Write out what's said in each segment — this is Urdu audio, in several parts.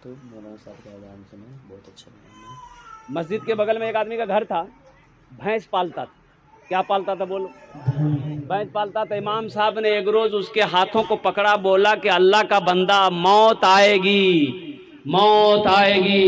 تو مولانا صاحب کا اعلان سنا بہت اچھا لگا۔ مسجد کے بغل میں ایک آدمی کا گھر تھا، بھینس پالتا تھا۔ کیا پالتا تھا بولو؟ بھینس پالتا تھا۔ امام صاحب نے ایک روز اس کے ہاتھوں کو پکڑا، بولا کہ اللہ کا بندہ، موت آئے گی، موت آئے گی،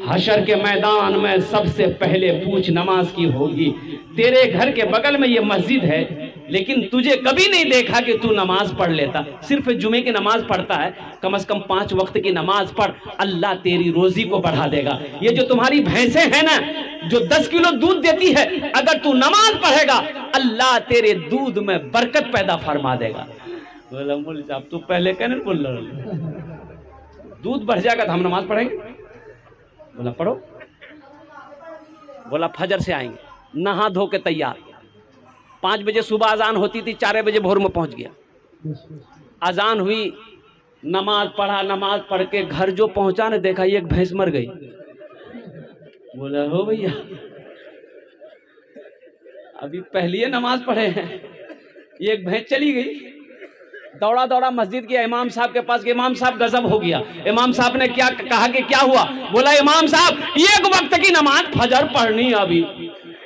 حشر کے میدان میں سب سے پہلے پوچھ نماز کی ہوگی۔ تیرے گھر کے بغل میں یہ مسجد ہے، لیکن تجھے کبھی نہیں دیکھا کہ تو نماز پڑھ لیتا، صرف جمعے کی نماز پڑھتا ہے۔ کم از کم 5 وقت کی نماز پڑھ، اللہ تیری روزی کو بڑھا دے گا۔ یہ جو تمہاری بھینسیں ہیں نا، جو 10 کلو دودھ دیتی ہے، اگر تو نماز پڑھے گا اللہ تیرے دودھ میں برکت پیدا فرما دے گا۔ بولا مول صاحب تو پہلے کہنے بول رہا، دودھ بڑھ جائے گا تو ہم نماز پڑھیں گے؟ بولا پڑھو۔ بولا فجر سے آئیں گے، نہا دھو کے تیار۔ 5 بجے صبح اذان ہوتی تھی، 4 بجے بھور میں پہنچ گیا۔ اذان ہوئی، نماز پڑھا، نماز پڑھ کے گھر جو پہنچا نے دیکھا یہ ایک بھینس مر گئی۔ بولا ہو بھیا ابھی پہلی نماز پڑھے ہیں، یہ ایک بھینس چلی گئی۔ دوڑا دوڑا مسجد گیا، امام صاحب کے پاس گیا۔ امام صاحب غضب ہو گیا۔ امام صاحب نے کیا کہا کہ کیا ہوا؟ بولا امام صاحب ایک وقت کی نماز فجر پڑھنی، ابھی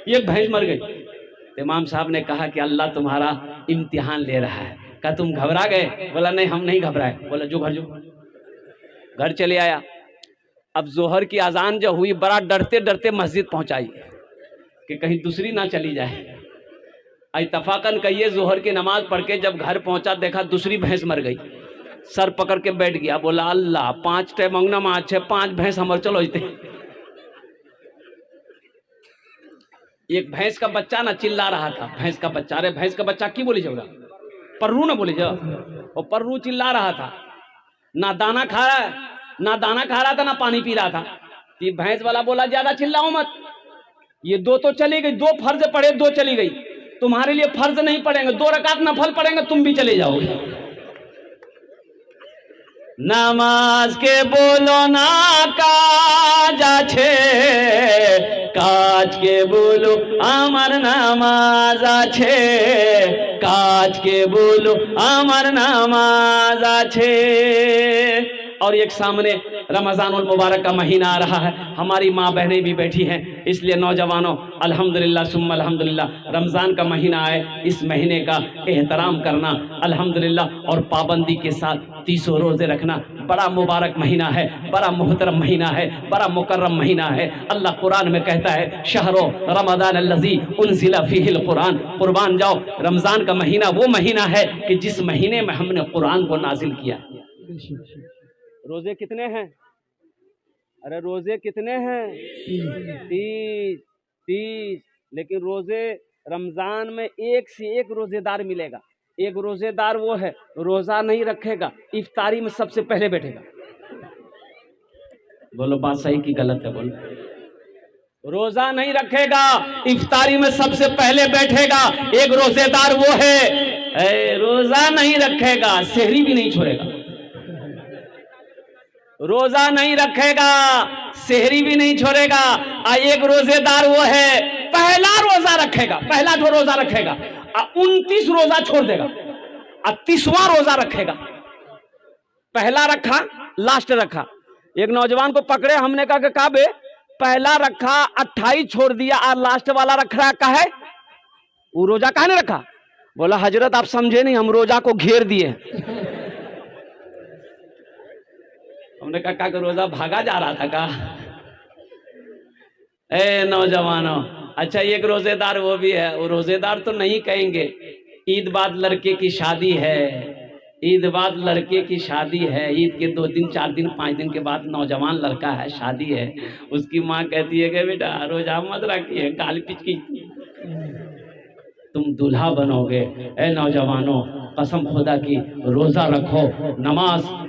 یہ ایک بھینس مر گئی۔ امام صاحب نے کہا کہ اللہ تمہارا امتحان لے رہا ہے۔ کہا تم گھبرا گئے؟ بولا نہیں ہم نہیں گھبرائے۔ بولا جو گھر جو گھر چلے آیا۔ اب ظہر کی اذان جو ہوئی، بڑا ڈرتے ڈرتے مسجد پہنچائی کہ کہیں دوسری نہ چلی جائے۔ اتفاقاً کہیے ظہر کی نماز پڑھ کے جب گھر پہنچا دیکھا دوسری بھینس مر گئی۔ سر پکڑ کے بیٹھ گیا، بولا اللہ 5 ٹے منگنا ماچ ہے، 5 بھینس ہمر چلو جتے۔ ایک بھینس کا بچہ نہ چلا رہا تھا، بھینس کا بچہ، ارے بھینس کا بچہ کی بولی جاؤ، پرو نہ بولی جاؤ، اور پرو چلا رہا تھا، نہ دانا کھا رہا ہے، نہ دانا کھا رہا تھا نہ پانی پی رہا تھا۔ یہ بھینس والا بولا زیادہ چلاؤ مت، یہ 2 تو چلی گئی، 2 فرض پڑے 2 چلی گئی، تمہارے لیے فرض نہیں پڑیں گے، 2 رکعت نفل پڑیں گے، تم بھی چلے جاؤ گے۔ نماز کے بولو نا کاج আছে কাজ কে বলো আমার নামাজ আছে কাজ কে বলো আমার নামাজ আছে। اور ایک سامنے رمضان المبارک کا مہینہ آ رہا ہے، ہماری ماں بہنیں بھی بیٹھی ہیں، اس لیے نوجوانوں الحمدللہ ثم الحمدللہ رمضان کا مہینہ آئے، اس مہینے کا احترام کرنا الحمدللہ اور پابندی کے ساتھ 30 روزے رکھنا بڑا مبارک مہینہ ہے، بڑا محترم مہینہ ہے، بڑا مکرم مہینہ ہے۔ اللہ قرآن میں کہتا ہے شہر رمضان الذی انزل فیہ القرآن، قربان جاؤ رمضان کا مہینہ وہ مہینہ ہے کہ جس مہینے میں ہم نے قرآن کو نازل کیا۔ روزے کتنے ہیں؟ ارے روزے کتنے ہیں؟ 30 لیکن روزے رمضان میں ایک سے ایک روزے دار ملے گا۔ ایک روزے دار وہ ہے روزہ نہیں رکھے گا، افطاری میں سب سے پہلے بیٹھے گا۔ بولو بات صحیح کی غلط ہے؟ بولو روزہ نہیں رکھے گا، افطاری میں سب سے پہلے بیٹھے گا۔ ایک روزے دار وہ ہے روزہ نہیں رکھے گا، سحری بھی نہیں چھوڑے گا، روزہ نہیں رکھے گا، سحری بھی نہیں چھوڑے گا۔ ایک روزے دار وہ ہے پہلا روزہ رکھے گا، پہلا جو روزہ رکھے گا 29 روزہ چھوڑ دے گا، 30واں روزہ رکھے گا۔ پہلا رکھا لاسٹ رکھا۔ ایک نوجوان کو پکڑے، ہم نے کہا کہ کعبے پہلا رکھا 28 چھوڑ دیا اور لاسٹ والا رکھ رہا کا ہے، وہ روزہ کہاں نے رکھا؟ بولا حضرت آپ سمجھے نہیں، ہم روزہ کو گھیر دیے۔ ہم نے کہا کہ روزہ بھاگا جا رہا تھا کا؟ اے نوجوانوں، اچھا ایک روزے دار وہ بھی ہے، وہ روزے دار تو نہیں کہیں گے، عید بعد لڑکے کی شادی ہے، عید بعد لڑکے کی شادی ہے، عید کے 2 دن 4 دن 5 دن کے بعد نوجوان لڑکا ہے، شادی ہے، اس کی ماں کہتی ہے کہ بیٹا روزہ مت رکھیے، گال پچکی تم دلہا بنو گے۔ اے نوجوانوں قسم خدا کی روزہ رکھو،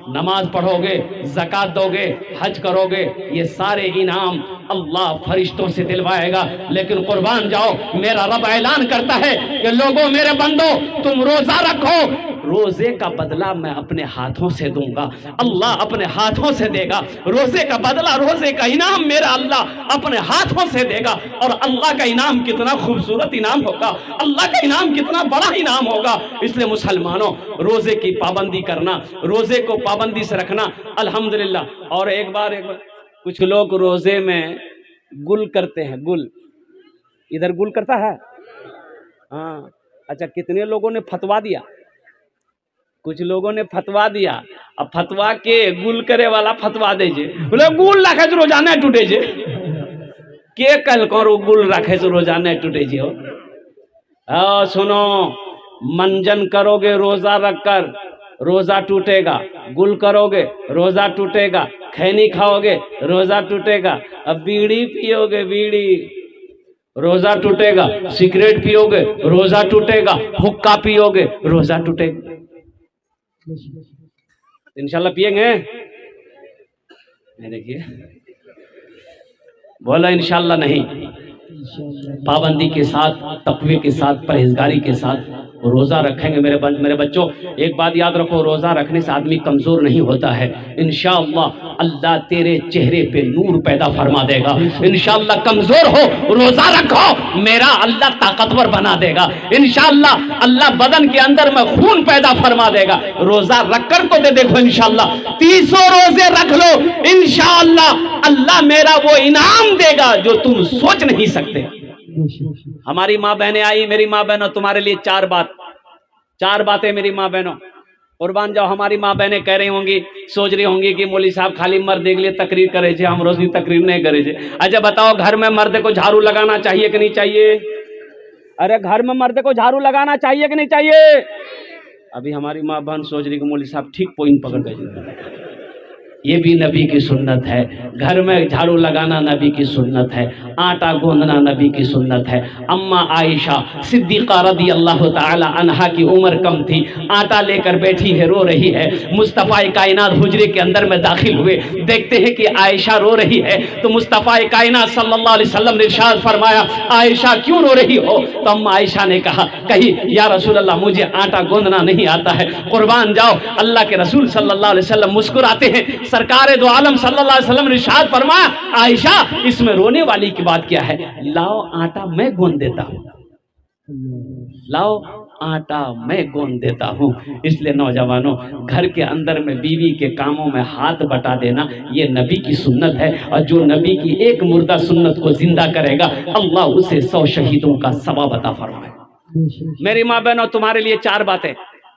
نماز پڑھو گے، زکوٰۃ دو گے، حج کرو گے، یہ سارے انعام اللہ فرشتوں سے دلوائے گا۔ لیکن قربان جاؤ، میرا رب اعلان کرتا ہے کہ لوگوں میرے بندو تم روزہ رکھو، روزے کا بدلہ میں اپنے ہاتھوں سے دوں گا، اللہ اپنے ہاتھوں سے دے گا، روزے کا بدلہ، روزے کا انعام میرا اللہ اپنے ہاتھوں سے دے گا۔ اور اللہ کا انعام کتنا خوبصورت انعام ہوگا، اللہ کا انعام کتنا بڑا انعام ہوگا۔ اس لیے مسلمانوں روزے کی پابندی کرنا، روزے کو پابندی سے رکھنا، الحمدللہ۔ اور ایک بار کچھ لوگ روزے میں گل کرتے ہیں، گل ادھر گل کرتا ہے، ہاں اچھا کتنے لوگوں نے فتوا دیا، کچھ لوگوں نے فتوا دیا، اب فتوا کے گل کرے والا فتوا دے جے بولے گل رکھے تو روزانہ ٹوٹے جے، کے کل کرو گل رکھے تو روزانہ ٹوٹے جے ہو۔ سنو، منجن کرو گے روزہ رکھ کر روزہ ٹوٹے گا، گل کرو گے روزہ ٹوٹے گا، کھینی کھاؤ گے روزہ ٹوٹے گا، اب بیڑی پیو گے بیڑی روزہ ٹوٹے گا، سگریٹ پیو گے روزہ ٹوٹے گا، حقہ پیو گے روزہ ٹوٹے گا۔ انشاءاللہ پیئیں گے؟ دیکھیے بولا انشاءاللہ نہیں، پابندی کے ساتھ، تقوی کے ساتھ، پرہیزگاری کے ساتھ روزہ رکھیں گے میرے بچوں۔ ایک بات یاد رکھو، روزہ رکھنے سے آدمی کمزور نہیں ہوتا ہے، انشاءاللہ اللہ تیرے چہرے پہ نور پیدا فرما دے گا۔ انشاءاللہ کمزور ہو روزہ رکھو، میرا اللہ طاقتور بنا دے گا، انشاءاللہ اللہ بدن کے اندر میں خون پیدا فرما دے گا۔ روزہ رکھ کر تو دیکھو انشاءاللہ 30 روزے رکھ لو، انشاءاللہ اللہ میرا وہ انعام دے گا جو تم سوچ نہیں سکتے۔ ہماری ماں بہنیں آئی، میری ماں بہنوں تمہارے لیے چار باتیں میری ماں بہنوں قربان جاؤ۔ ہماری ماں بہنیں کہہ رہی ہوں گی، سوچ رہی ہوں گی کہ مولوی صاحب خالی مرد کے لیے تقریر کرے چھے، ہم روزی تقریر نہیں کرے چھے۔ اچھا بتاؤ گھر میں مرد کو جھاڑو لگانا چاہیے کہ نہیں چاہیے؟ ارے گھر میں مرد کو جھاڑو لگانا چاہیے کہ نہیں چاہیے؟ ابھی ہماری ماں بہن سوچ رہی کہ مولوی صاحب ٹھیک پوائنٹ پکڑ گئے، یہ بھی نبی کی سنت ہے، گھر میں جھاڑو لگانا نبی کی سنت ہے، آٹا گوندنا نبی کی سنت ہے۔ اماں عائشہ صدیقہ رضی اللہ تعالی عنہا کی عمر کم تھی، آٹا لے کر بیٹھی ہے، رو رہی ہے، مصطفیٰ کائنات حجرے کے اندر میں داخل ہوئے، دیکھتے ہیں کہ عائشہ رو رہی ہے، تو مصطفیٰ کائنات صلی اللہ علیہ وسلم نے ارشاد فرمایا عائشہ کیوں رو رہی ہو؟ تو اماں عائشہ نے کہی یا رسول اللہ مجھے آٹا گوندنا نہیں آتا ہے۔ قربان جاؤ اللہ کے رسول صلی اللہ علیہ وسلم مسکراتے ہیں، سرکار دو عالم صلی اللہ علیہ وسلم نے ارشاد فرمایا عائشہ اس میں رونے والی کی بات کیا ہے؟ لاؤ آٹا میں گوندھ دیتا ہوں، لاؤ آٹا میں گوندھ دیتا ہوں۔ اس لیے نوجوانوں گھر کے اندر میں بیوی کے کاموں میں ہاتھ بٹا دینا یہ نبی کی سنت ہے، اور جو نبی کی ایک مردہ سنت کو زندہ کرے گا اللہ اسے 100 شہیدوں کا ثواب عطا فرمائے۔ میری ماں بہنوں تمہارے لیے 4 باتیں،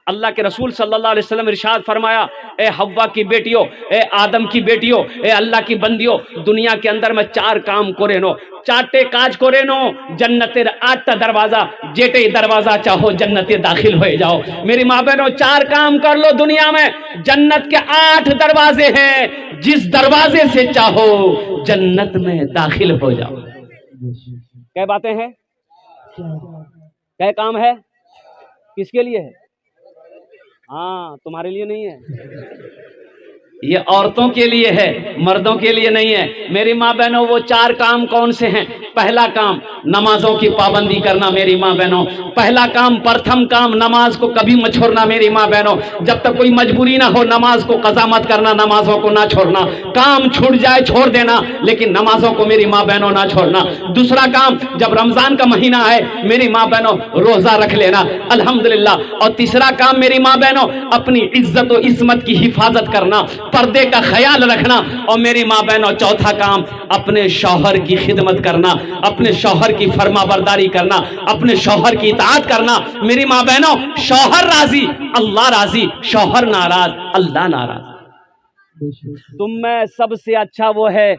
اللہ کے رسول صلی اللہ علیہ وسلم ارشاد فرمایا اے حوا کی بیٹیوں، اے آدم کی بیٹیوں، اے اللہ کی بندیوں، دنیا کے اندر میں 4 کام کرے نو، 4 کاج کرے نو جنتر 8 دروازہ جیٹے دروازہ چاہو جنت داخل ہوئے جاؤ۔ میری ماں بہنوں 4 کام کر لو، دنیا میں جنت کے 8 دروازے ہیں، جس دروازے سے چاہو جنت میں داخل ہو جاؤ۔ کیا باتیں ہیں؟ کیا کام ہے؟ کس کے لیے ہے؟ ہاں تمہارے لیے نہیں ہے، یہ عورتوں کے لیے ہے، مردوں کے لیے نہیں ہے۔ میری ماں بہنوں وہ 4 کام کون سے ہیں؟ پہلا کام نمازوں کی پابندی کرنا میری ماں بہنوں، پہلا کام پرتھم کام نماز کو کبھی مت چھوڑنا میری ماں بہنوں، جب تک کوئی مجبوری نہ ہو نماز کو قضا مت کرنا، نمازوں کو نہ چھوڑنا، کام چھوٹ جائے چھوڑ دینا لیکن نمازوں کو میری ماں بہنوں نہ چھوڑنا۔ دوسرا کام جب رمضان کا مہینہ ہے میری ماں بہنوں روزہ رکھ لینا الحمدللہ۔ اور تیسرا کام میری ماں بہنوں اپنی عزت و عصمت کی حفاظت کرنا، پردے کا خیال رکھنا، اور میری ماں بہنوں چوتھا کام اپنے شوہر کی خدمت کرنا، اپنے شوہر کی فرما برداری کرنا، اپنے شوہر کی اطاعت کرنا۔ میری ماں بہنوں شوہر راضی اللہ راضی، شوہر ناراض اللہ ناراض۔ تم میں سب سے اچھا وہ ہے،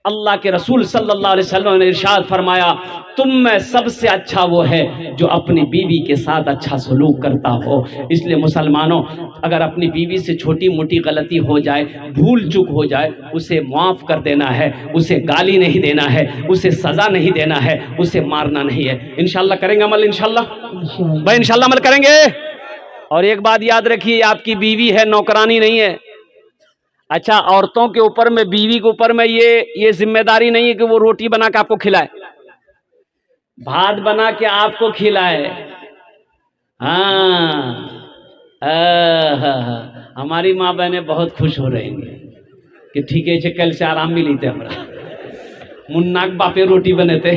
اللہ کے رسول صلی اللہ علیہ وسلم نے ارشاد فرمایا تم میں سب سے اچھا وہ ہے جو اپنی بیوی کے ساتھ اچھا سلوک کرتا ہو۔ اس لیے مسلمانوں اگر اپنی بیوی سے چھوٹی موٹی غلطی ہو جائے، بھول چک ہو جائے، اسے معاف کر دینا ہے، اسے گالی نہیں دینا ہے، اسے سزا نہیں دینا ہے، اسے مارنا نہیں ہے۔ انشاءاللہ کریں گے عمل؟ انشاءاللہ بھائی انشاءاللہ عمل کریں گے۔ اور ایک بات یاد رکھیے، آپ کی بیوی ہے، نوکرانی نہیں ہے۔ اچھا عورتوں کے اوپر میں، بیوی کے اوپر میں یہ ذمہ داری نہیں ہے کہ وہ روٹی بنا کے آپ کو کھلائے، بھات بنا کے آپ کو کھلائے، ہاں ہماری ماں بہنیں بہت خوش ہو رہی ہیں کہ ٹھیک ہے کل سے آرام ملی تھے ہمارا مناک باپے روٹی بنے تھے.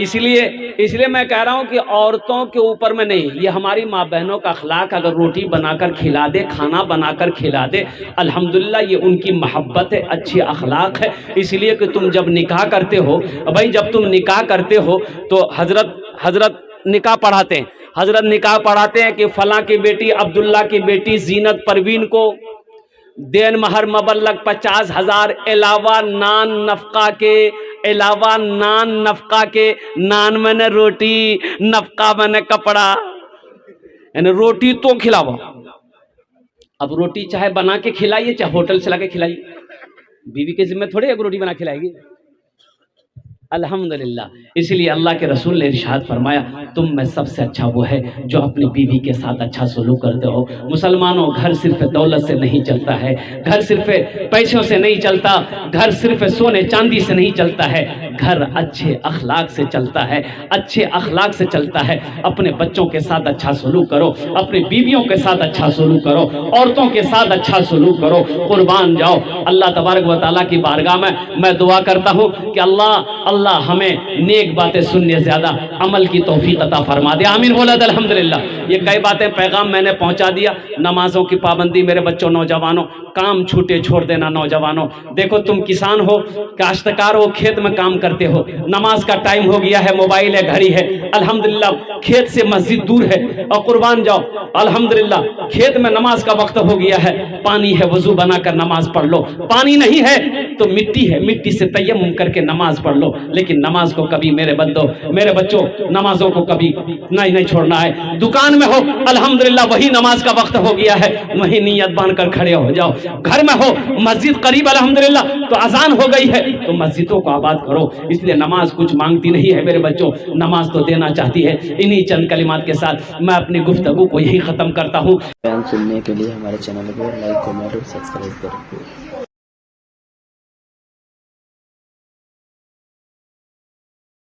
اس لیے میں کہہ رہا ہوں کہ عورتوں کے اوپر میں نہیں، یہ ہماری ماں بہنوں کا اخلاق. اگر روٹی بنا کر کھلا دے، کھانا بنا کر کھلا دے، الحمدللہ یہ ان کی محبت ہے، اچھی اخلاق ہے. اس لیے کہ تم جب نکاح کرتے ہو بھائی، جب تم نکاح کرتے ہو تو حضرت نکاح پڑھاتے ہیں کہ فلاں کی بیٹی عبداللہ کی بیٹی زینت پروین کو دین مہر مبلغ 50,000 علاوہ نان نفقہ کے نان میں نے روٹی، نفقہ میں نے کپڑا، یعنی روٹی تو کھلاوا. اب روٹی چاہے بنا کے کھلائیے چاہے ہوٹل سے لا کے کھلائیے، بیوی کے ذمہ تھوڑے ایک روٹی بنا کھلائے گی. الحمدللہ. اس لیے اللہ کے رسول نے ارشاد فرمایا تم میں سب سے اچھا وہ ہے جو اپنی بیوی کے ساتھ اچھا سلوک کرتے ہو. مسلمانوں، گھر صرف دولت سے نہیں چلتا ہے، گھر صرف پیسوں سے نہیں چلتا، گھر صرف سونے چاندی سے نہیں چلتا ہے، گھر اچھے اخلاق سے چلتا ہے، اچھے اخلاق سے چلتا ہے. اپنے بچوں کے ساتھ اچھا سلوک کرو، اپنی بیویوں کے ساتھ اچھا سلوک کرو، عورتوں کے ساتھ اچھا سلوک کرو. قربان جاؤ اللہ تبارک و تعالیٰ کی بارگاہ میں دعا کرتا ہوں کہ اللہ ہمیں نیک باتیں سننے زیادہ عمل کی توفیق عطا فرما دے. آمین بولے الحمدللہ. یہ کئی باتیں پیغام میں نے پہنچا دیا. نمازوں کی پابندی میرے بچوں، نوجوانوں، کام چھوٹے چھوڑ دینا. نوجوانوں دیکھو، تم کسان ہو، کاشتکار ہو، کھیت میں کام کرتے ہو، نماز کا ٹائم ہو گیا ہے، موبائل ہے، گھڑی ہے، الحمدللہ کھیت سے مسجد دور ہے اور قربان جاؤ الحمدللہ کھیت میں نماز کا وقت ہو گیا ہے، پانی ہے، وضو بنا کر نماز پڑھ لو. پانی نہیں ہے تو مٹی ہے، مٹی سے تیمم کر کے نماز پڑھ لو. لیکن نماز کو کبھی میرے بچوں نمازوں کو کبھی نہیں چھوڑنا ہے. دکان میں ہو الحمدللہ وہی نماز کا وقت ہو گیا ہے، وہی نیت باندھ کر کھڑے ہو جاؤ. گھر میں ہو مسجد قریب الحمدللہ تو اذان ہو گئی ہے تو مسجدوں کو آباد کرو. اس لیے نماز کچھ مانگتی نہیں ہے میرے بچوں، نماز تو دینا چاہتی ہے. انہی چند کلمات کے ساتھ میں اپنی گفتگو کو یہی ختم کرتا ہوں. بیان سننے کے لیے ہمارے چینل کو لائک، کمنٹ اور سبسکرائب کریں.